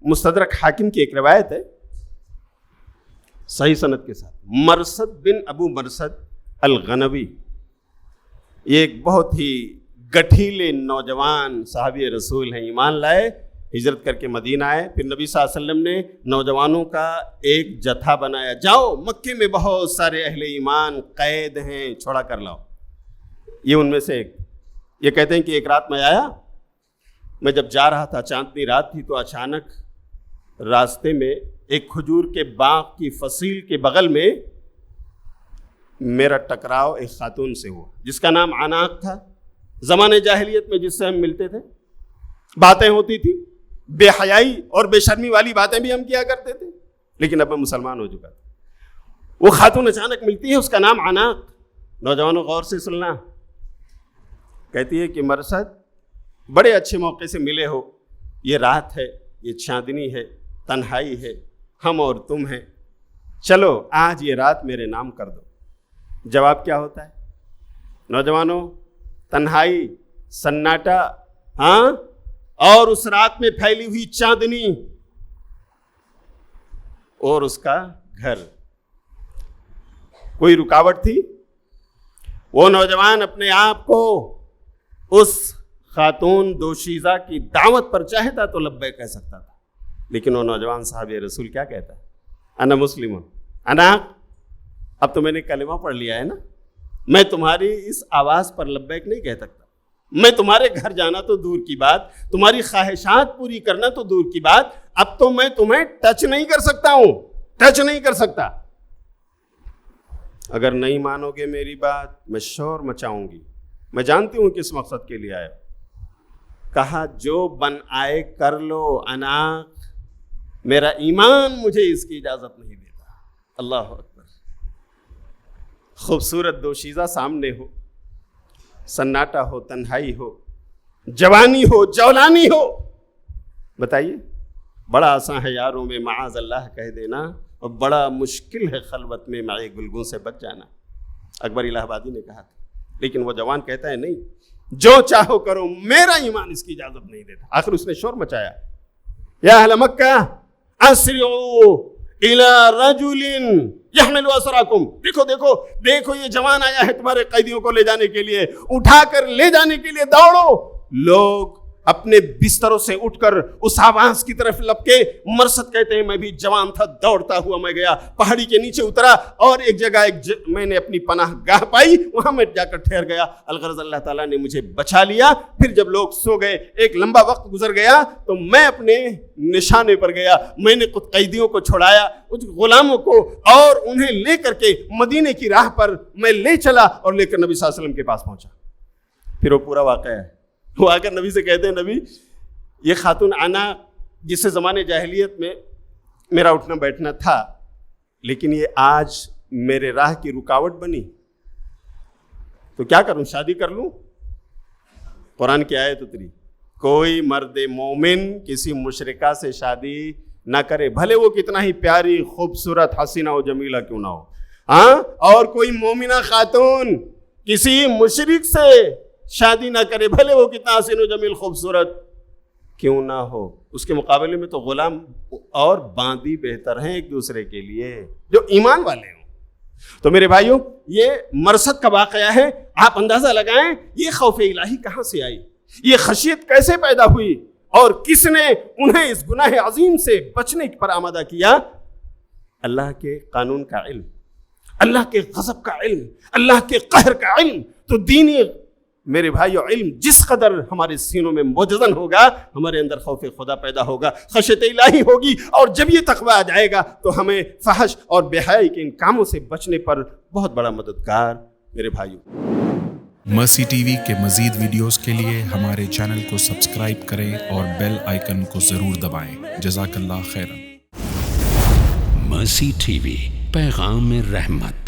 मुस्तदरक हाकिम की एक रिवायत है सही सनद के साथ, मरसद बिन अबू मरसद अल-गनवी, ये एक बहुत ही गठीले नौजवान साहबी रसूल हैं, ईमान लाए, हिजरत करके मदीना आए। फिर नबी सल्लल्लाहु अलैहि वसल्लम ने नौजवानों का एक जत्था बनाया, जाओ मक्के में बहुत सारे अहले ईमान कैद हैं, छोड़ा कर लाओ। ये उनमें से एक, ये कहते हैं कि एक रात में आया, मैं जब जा रहा था, चांदनी रात थी, तो अचानक रास्ते में एक खजूर के बाग की फसील के बगल में मेरा टकराव एक खातून से हुआ जिसका नाम अनाक था। ज़माने जाहिलियत में जिससे हम मिलते थे, बातें होती थी, बेहयाई और बेशर्मी वाली बातें भी हम किया करते थे, लेकिन अब मैं मुसलमान हो चुका था। वो खातून अचानक मिलती है, उसका नाम अनाक। नौजवानों गौर से सुनना, कहती है कि मरसद, बड़े अच्छे मौके से मिले हो, ये रात है, ये चांदनी है, तन्हाई है, हम और तुम हैं, चलो आज ये रात मेरे नाम कर दो। जवाब क्या होता है नौजवानों? तन्हाई, सन्नाटा, हाँ, और उस रात में फैली हुई चांदनी और उसका घर। कोई रुकावट थी? वो नौजवान अपने आप को उस खातून दोशीज़ा की दावत पर चाहता तो लब्बे कह सकता था, लेकिन वो नौजवान साहब रसूल क्या कहता है? अना मुस्लिम, अना, अब तो मैंने कलिमा पढ़ लिया है ना, मैं तुम्हारी इस आवाज़ पर लब्बैक नहीं कह सकता। मैं तुम्हारे घर जाना तो दूर की बात, तुम्हारी ख्वाहिशात पूरी करना तो दूर की बात, अब तो मैं तुम्हें टच नहीं कर सकता हूं, टच नहीं कर सकता। अगर नहीं मानोगे मेरी बात, मैं शोर मचाऊंगी। मैं जानती हूं किस मकसद के लिए आए। कहा जो बन आए कर लो अनाक, मेरा ईमान मुझे इसकी इजाजत नहीं देता। अल्लाह अकबर। खूबसूरत दोशीज़ा सामने हो, सन्नाटा हो, तन्हाई हो, जवानी हो, जौलानी हो, बताइए, बड़ा आसान है यारों में माज़ अल्लाह कह देना, और बड़ा मुश्किल है खलवत में माए गुलगुन से बच जाना। अकबर इलाहाबादी ने कहा था, लेकिन वो जवान कहता है नहीं, जो चाहो करो, मेरा ईमान इसकी इजाजत नहीं देता। आखिर उसने शोर मचाया, या अहल मक्का अस्रिऊ इला रजुलिन यहमिलु असराकुम। देखो देखो देखो, ये जवान आया है तुम्हारे कैदियों को ले जाने के लिए, उठाकर ले जाने के लिए दौड़ो। लोग अपने बिस्तरों से उठकर उस आवाज की तरफ लपके। मरसद कहते हैं मैं भी जवान था, दौड़ता हुआ मैं गया, पहाड़ी के नीचे उतरा और एक जगह मैंने अपनी पनाह गाह पाई, वहां मैं जाकर ठहर गया। अलगरज अल्लाह ताला ने मुझे बचा लिया। फिर जब लोग सो गए, एक लंबा वक्त गुजर गया, तो मैं अपने निशाने पर गया। मैंने कुछ कैदियों को छुड़ाया, कुछ गुलामों को, और उन्हें लेकर के मदीने की राह पर मैं ले चला और लेकर नबी सल्लल्लाहु अलैहि वसल्लम के पास पहुंचा। फिर वो पूरा वाक़या है। वो आकर नबी से कहते हैं, नबी, ये खातून आना जिससे ज़माने जाहिलियत में मेरा उठना बैठना था, लेकिन ये आज मेरे राह की रुकावट बनी, तो क्या करूं? शादी कर लूं? कुरान की आयत उतरी, कोई मर्द मोमिन किसी मुशरिका से शादी ना करे, भले वो कितना ही प्यारी, खूबसूरत, हसीना हो, जमीला क्यों ना हो। हाँ, और कोई मोमिना खातून किसी मुशरिक से शादी ना करे, भले वो कितना हसीन व जमील, खूबसूरत क्यों ना हो। उसके मुकाबले में तो गुलाम और बांदी बेहतर हैं एक दूसरे के लिए, जो ईमान वाले हों। तो मेरे भाइयों, ये मरसद का वाक़या है। आप अंदाजा लगाएं ये खौफ इलाही कहाँ से आई, ये खशियत कैसे पैदा हुई, और किसने उन्हें इस गुनाह अजीम से बचने पर आमादा किया? अल्लाह के कानून का इल्म, अल्लाह के गज़ब का इल्म, अल्लाह के कहर का इल्म। तो दीनी मेरे भाइयों, इल्म जिस कदर हमारे सीनों में मुजज़्ज़न होगा, हमारे अंदर खौफ खुदा पैदा होगा, खशियत इलाही होगी, और जब ये तक़वा आ जाएगा तो हमें फहश और बेहयाई के इन कामों से बचने पर बहुत बड़ा मददगार मेरे भाइयों। मर्सी टीवी के मज़ीद वीडियोस के लिए हमारे चैनल को सब्सक्राइब करें और बेल आइकन को ज़रूर दबाएं। जज़ाकल्लाह खैरन। मर्सी टीवी, पैगाम रहमत।